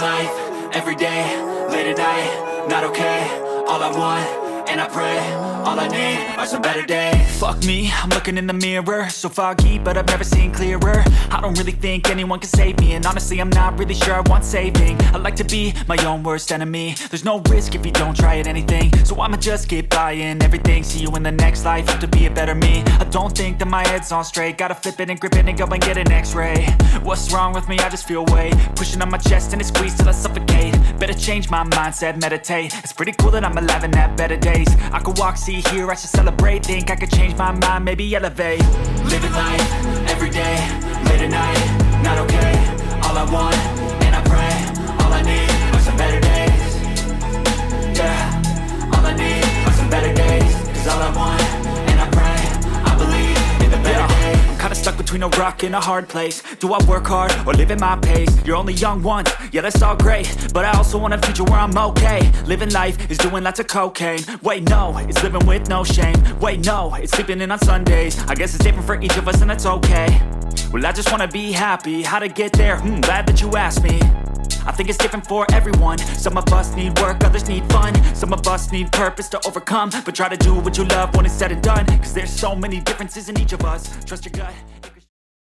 life, everyday, late at night, not okay. All I want, and I pray, all I need are some better days. Fuck me, I'm looking in the mirror, so foggy, but I've never seen clearer. I don't really think anyone can save me, and honestly I'm not really sure I want saving. I like to be my own worst enemy. There's no risk if you don't try at anything, so I'ma just keep buying everything. See you in the next life, have to be a better me. I don't think that my head's on straight, gotta flip it and grip it and go and get an x-ray. What's wrong with me? I just feel weight pushing on my chest and it squeezes till I suffocate. Better change my mindset, meditate. It's pretty cool that I'm alive and have better days. I could walk, see, hear, I should celebrate. Think I could change my mind, maybe elevate. Living life, everyday, late at night, not okay. All I want, and I pray, all I need are some better days. Yeah, all I need are some better days. Cause all I want, and I pray, I believe in the better days. I'm kinda stuck between a rock and a hard place. Do I work hard or live at my pace? You're only young once, yeah that's all great, but I also want a future where I'm okay. Living life is doing lots of cocaine. Wait no, it's living with no shame. Wait no, it's sleeping in on Sundays. I guess it's different for each of us and that's okay. Well I just wanna be happy, how to get there? Glad that you asked me. I think it's different for everyone. Some of us need work, others need fun. Some of us need purpose to overcome. But try to do what you love when it's said and done, cause there's so many differences in each of us. Trust your gut.